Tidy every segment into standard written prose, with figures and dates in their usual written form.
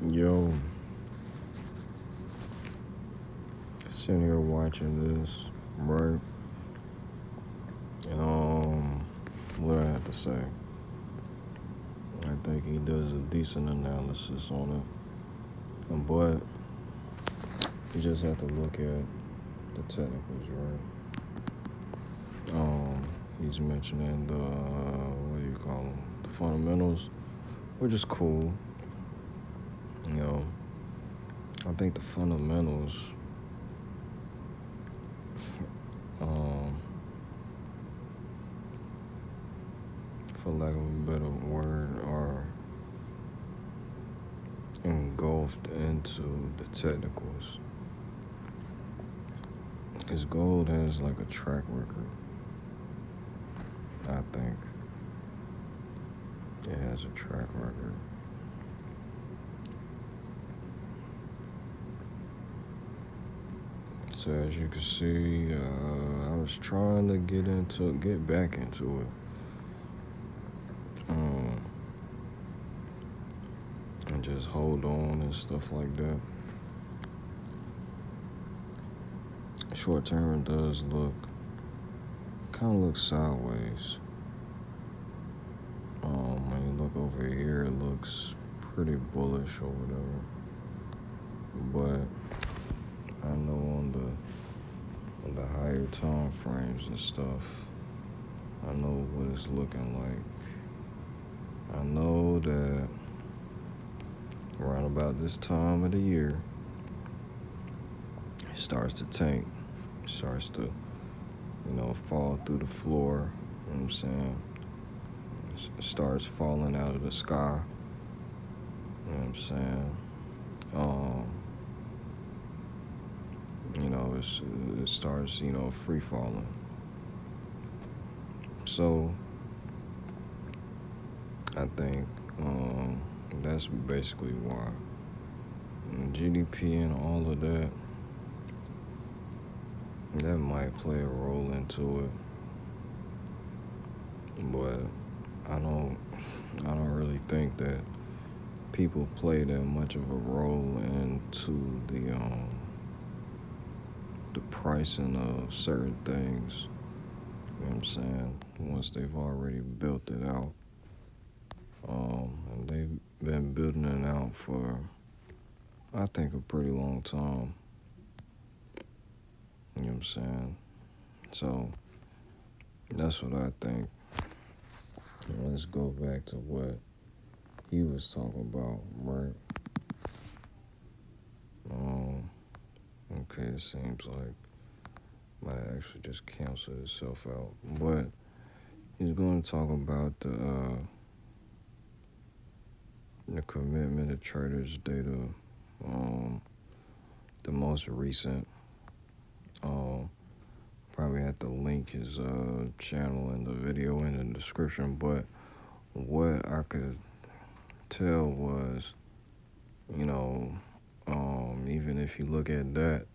Yo, sitting here watching this, right? And what I have to say, I think he does a decent analysis on it, but you just have to look at the technicals, right? He's mentioning the what do you call them? The fundamentals, which is cool. You know, I think the fundamentals, for lack of a better word, are engulfed into the technicals. Because gold has like a track record. I think it has a track record. So as you can see, I was trying to get back into it. And just hold on and stuff like that. Short term does kind of looks sideways. When you look over here, it looks pretty bullish or whatever. But I know on the higher time frames and stuff, I know what it's looking like. I know that around about this time of the year, it starts to tank. It starts to, fall through the floor. You know what I'm saying? It starts falling out of the sky. You know what I'm saying? It starts, free falling. So I think that's basically why. And GDP and all of that might play a role into it, but I don't really think that people play that much of a role into the pricing of certain things. You know what I'm saying? Once they've already built it out, and they've been building it out for, I think, a pretty long time. You know what I'm saying? So that's what I think. Let's go back to what he was talking about, right? Okay, it seems like might actually just cancel itself out. But he's going to talk about the commitment of traders data, the most recent. Probably have to link his channel in the video in the description, but what I could tell was, even if you look at that,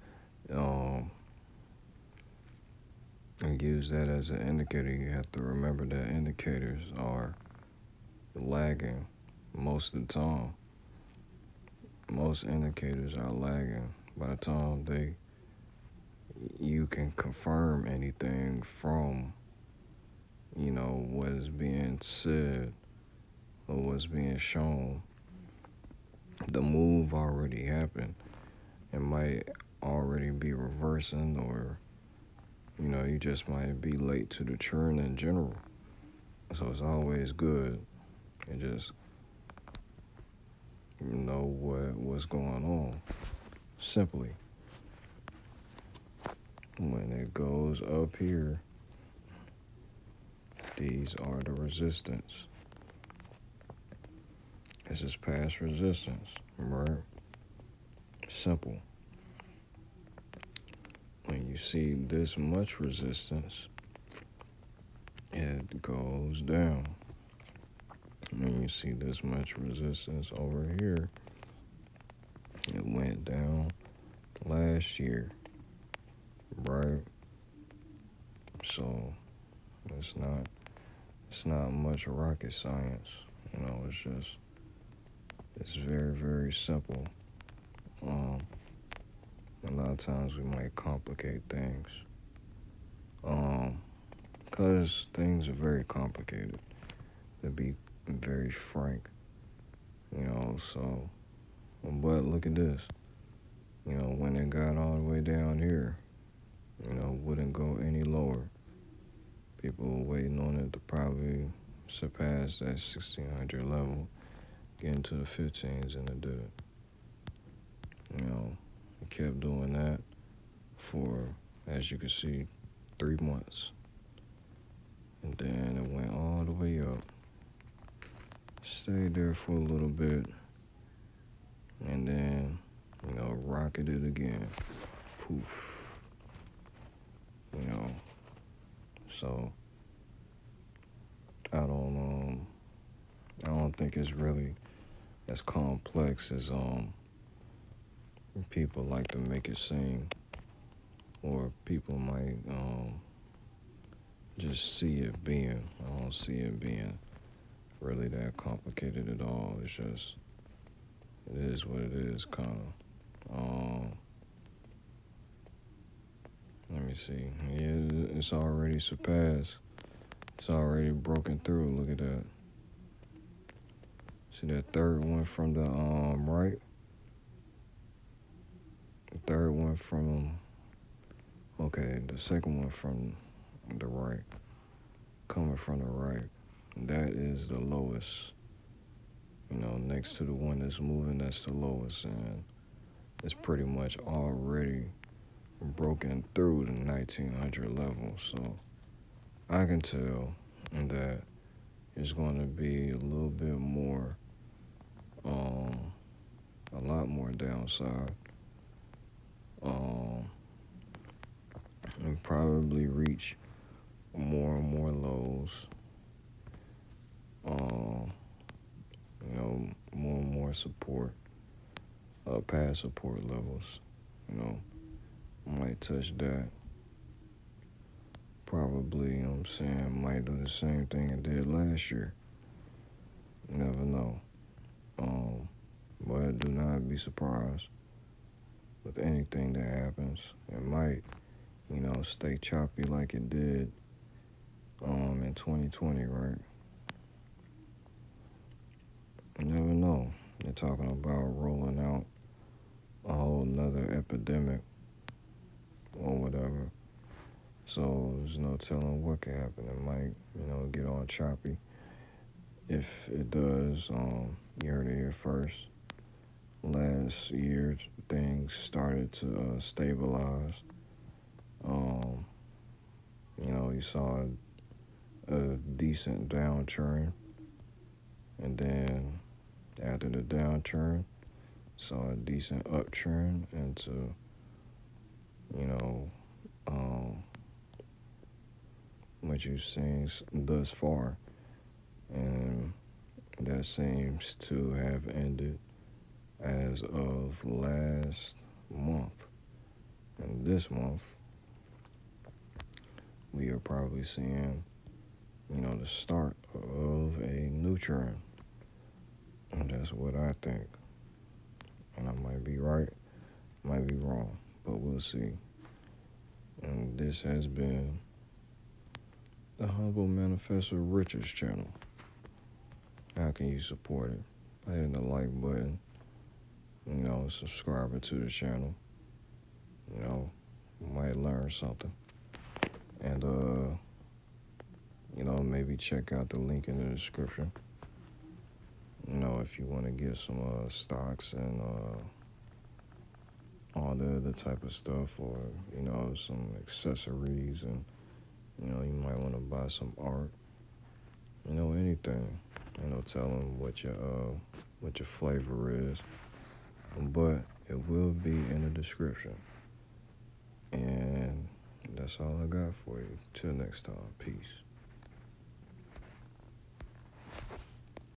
and use that as an indicator, you have to remember that indicators are lagging most of the time. Most indicators are lagging by the time you can confirm anything from, what is being said or what's being shown. The move already happened. It might already be reversing, or you just might be late to the trend in general. So it's always good and just know what's going on. Simply, when it goes up here, these are the resistance. This is past resistance, right? Simple. When you see this much resistance, it goes down. When you see this much resistance over here, it went down last year, right? So it's not much rocket science, it's just It's very, very simple. A lot of times we might complicate things. Because things are very complicated, to be very frank. So, but look at this. When it got all the way down here, wouldn't go any lower. People were waiting on it to probably surpass that 1600 level, get into the 15s, and it did it. It kept doing that for, as you can see, 3 months. And then it went all the way up. Stayed there for a little bit. And then, rocketed again. Poof. So I don't think it's really as complex as people like to make it seem, or people might just see it being. I don't see it being really that complicated at all. It's just, it is what it is, kind of. Let me see. Yeah, it's already surpassed. It's already broken through. Look at that. See that third one from the right? The third one from, okay, the second one from the right. Coming from the right. That is the lowest. Next to the one that's moving, that's the lowest. And it's pretty much already broken through the 1900 level. So I can tell that it's going to be a little bit more, a lot more downside. And probably reach more and more lows. More and more support, past support levels. Might touch that. Probably, might do the same thing it did last year. You never know. But do not be surprised with anything that happens. It might, stay choppy like it did in 2020, right? You never know. They're talking about rolling out a whole nother epidemic or whatever. So there's no telling what can happen. It might, get all choppy. If it does, you heard it here first. Last year, things started to stabilize. You saw a decent downturn. And then after the downturn, saw a decent upturn into, what you've seen thus far. And that seems to have ended as of last month. And this month, we are probably seeing, the start of a new trend. And that's what I think. And I might be right, might be wrong, but we'll see. And this has been the Humble Manifesto Riches channel. How can you support it? By hitting the like button, subscribing to the channel. Might learn something. And, maybe check out the link in the description. If you want to get some stocks and all the other type of stuff, or, some accessories, and, you might want to buy some art, anything. Tell them what your flavor is. But it will be in the description. And that's all I got for you. Till next time. Peace.